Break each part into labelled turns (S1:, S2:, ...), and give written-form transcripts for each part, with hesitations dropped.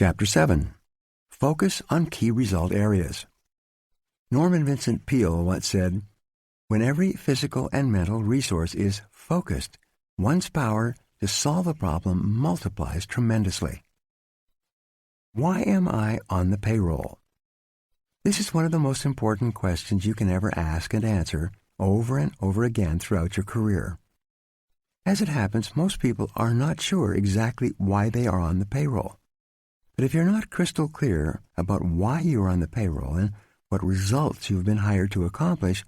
S1: Chapter 7. Focus on Key Result Areas. Norman Vincent Peale once said, "When every physical and mental resource is focused, one's power to solve a problem multiplies tremendously." Why am I on the payroll? This is one of the most important questions you can ever ask and answer over and over again throughout your career. As it happens, most people are not sure exactly why they are on the payroll. But if you're not crystal clear about why you are on the payroll and what results you've been hired to accomplish,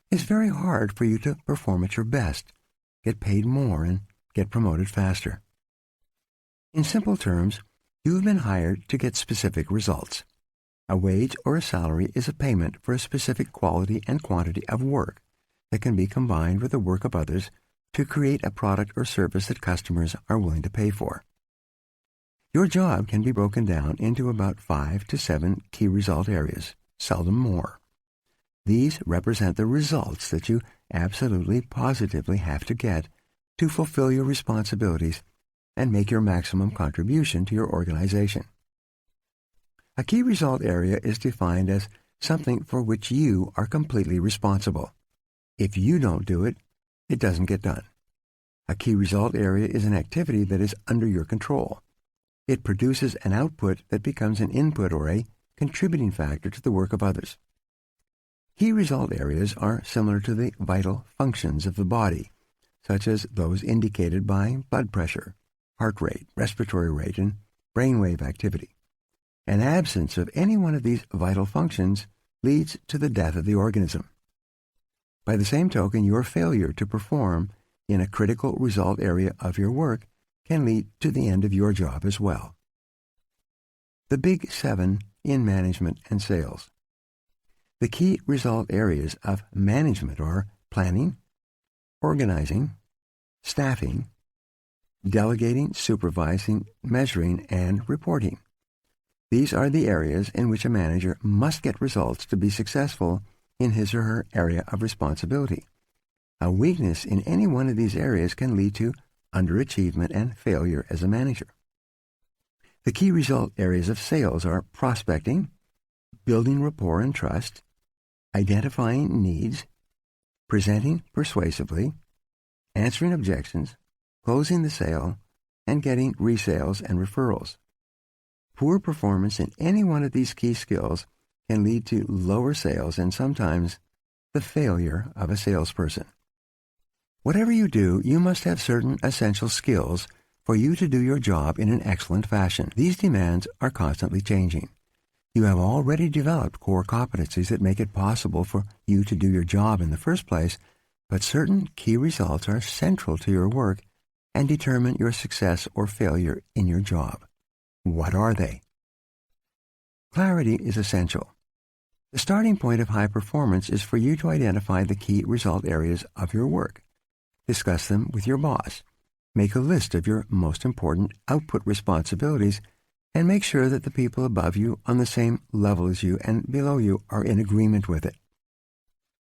S1: it's very hard for you to perform at your best, get paid more, and get promoted faster. In simple terms, you've been hired to get specific results. A wage or a salary is a payment for a specific quality and quantity of work that can be combined with the work of others to create a product or service that customers are willing to pay for. Your job can be broken down into about 5 to 7 key result areas, seldom more. These represent the results that you absolutely positively have to get to fulfill your responsibilities and make your maximum contribution to your organization. A key result area is defined as something for which you are completely responsible. If you don't do it, it doesn't get done. A key result area is an activity that is under your control. It produces an output that becomes an input or a contributing factor to the work of others. Key result areas are similar to the vital functions of the body, such as those indicated by blood pressure, heart rate, respiratory rate, and brainwave activity. An absence of any one of these vital functions leads to the death of the organism. By the same token, your failure to perform in a critical result area of your work can lead to the end of your job as well. The Big 7 in management and sales. The key result areas of management are planning, organizing, staffing, delegating, supervising, measuring, and reporting. These are the areas in which a manager must get results to be successful in his or her area of responsibility. A weakness in any one of these areas can lead to underachievement and failure as a manager. The key result areas of sales are prospecting, building rapport and trust, identifying needs, presenting persuasively, answering objections, closing the sale, and getting resales and referrals. Poor performance in any one of these key skills can lead to lower sales and sometimes the failure of a salesperson. Whatever you do, you must have certain essential skills for you to do your job in an excellent fashion. These demands are constantly changing. You have already developed core competencies that make it possible for you to do your job in the first place, but certain key results are central to your work and determine your success or failure in your job. What are they? Clarity is essential. The starting point of high performance is for you to identify the key result areas of your work. Discuss them with your boss. Make a list of your most important output responsibilities and make sure that the people above you on the same level as you and below you are in agreement with it.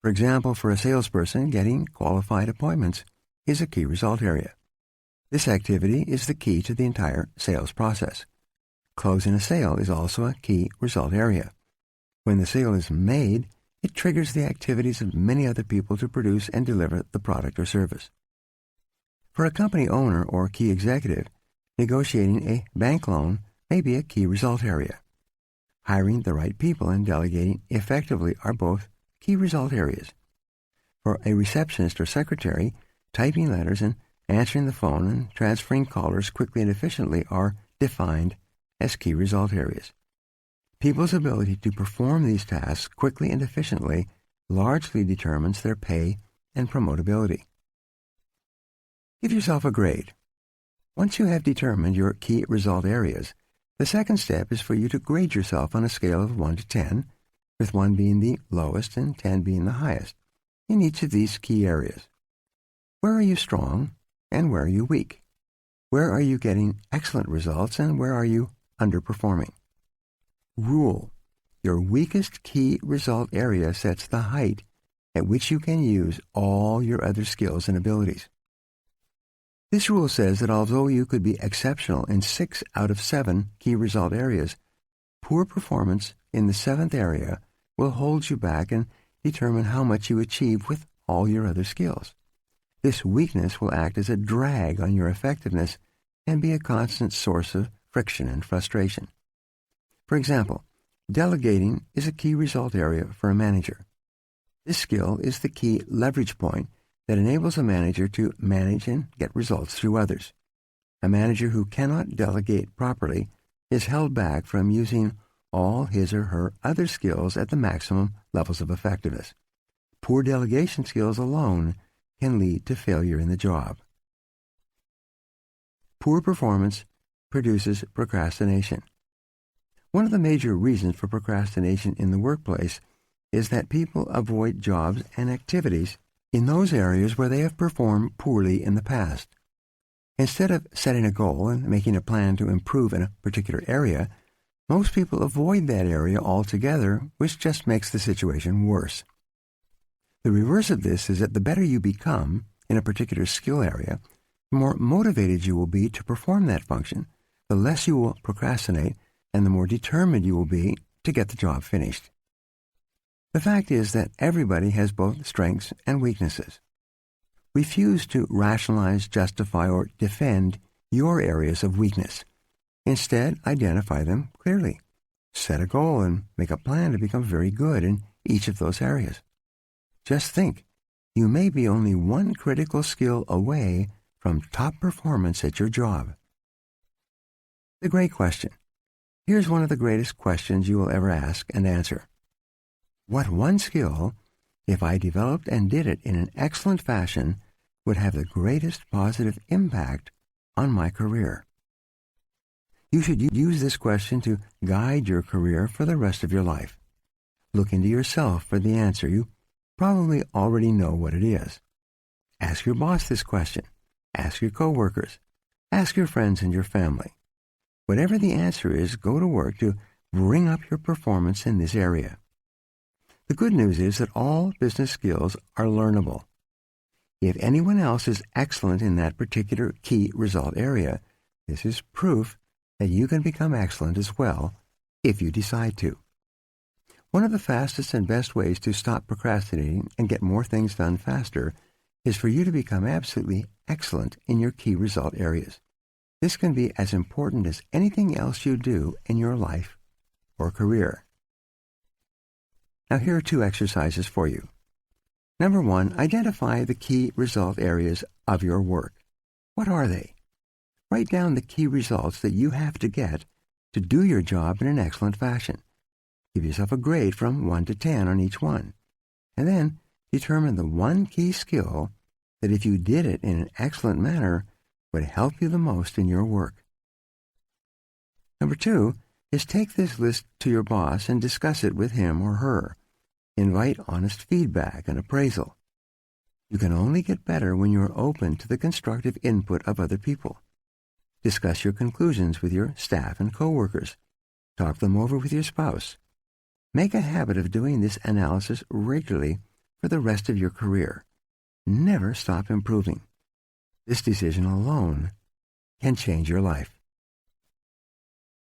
S1: For example, for a salesperson, getting qualified appointments is a key result area. This activity is the key to the entire sales process. Closing a sale is also a key result area. When the sale is made, it triggers the activities of many other people to produce and deliver the product or service. For a company owner or key executive, negotiating a bank loan may be a key result area. Hiring the right people and delegating effectively are both key result areas. For a receptionist or secretary, typing letters and answering the phone and transferring callers quickly and efficiently are defined as key result areas. People's ability to perform these tasks quickly and efficiently largely determines their pay and promotability. Give yourself a grade. Once you have determined your key result areas, the second step is for you to grade yourself on a scale of 1 to 10, with 1 being the lowest and 10 being the highest, in each of these key areas. Where are you strong and where are you weak? Where are you getting excellent results and where are you underperforming? Rule: your weakest key result area sets the height at which you can use all your other skills and abilities. This rule says that although you could be exceptional in 6 out of 7 key result areas, poor performance in the 7th area will hold you back and determine how much you achieve with all your other skills. This weakness will act as a drag on your effectiveness and be a constant source of friction and frustration. For example, delegating is a key result area for a manager. This skill is the key leverage point that enables a manager to manage and get results through others. A manager who cannot delegate properly is held back from using all his or her other skills at the maximum levels of effectiveness. Poor delegation skills alone can lead to failure in the job. Poor performance produces procrastination. One of the major reasons for procrastination in the workplace is that people avoid jobs and activities in those areas where they have performed poorly in the past. Instead of setting a goal and making a plan to improve in a particular area, most people avoid that area altogether, which just makes the situation worse. The reverse of this is that the better you become in a particular skill area, the more motivated you will be to perform that function, the less you will procrastinate, and the more determined you will be to get the job finished. The fact is that everybody has both strengths and weaknesses. Refuse to rationalize, justify, or defend your areas of weakness. Instead, identify them clearly. Set a goal and make a plan to become very good in each of those areas. Just think, you may be only one critical skill away from top performance at your job. The great question. Here's one of the greatest questions you will ever ask and answer. What one skill, if I developed and did it in an excellent fashion, would have the greatest positive impact on my career? You should use this question to guide your career for the rest of your life. Look into yourself for the answer. You probably already know what it is. Ask your boss this question. Ask your coworkers. Ask your friends and your family. Whatever the answer is, go to work to bring up your performance in this area. The good news is that all business skills are learnable. If anyone else is excellent in that particular key result area, this is proof that you can become excellent as well if you decide to. One of the fastest and best ways to stop procrastinating and get more things done faster is for you to become absolutely excellent in your key result areas. This can be as important as anything else you do in your life or career. Now here are 2 exercises for you. Number 1, identify the key result areas of your work. What are they? Write down the key results that you have to get to do your job in an excellent fashion. Give yourself a grade from 1 to 10 on each one. And then determine the one key skill that if you did it in an excellent manner would help you the most in your work. Number 2 is take this list to your boss and discuss it with him or her. Invite honest feedback and appraisal. You can only get better when you are open to the constructive input of other people. Discuss your conclusions with your staff and coworkers. Talk them over with your spouse. Make a habit of doing this analysis regularly for the rest of your career. Never stop improving. This decision alone can change your life.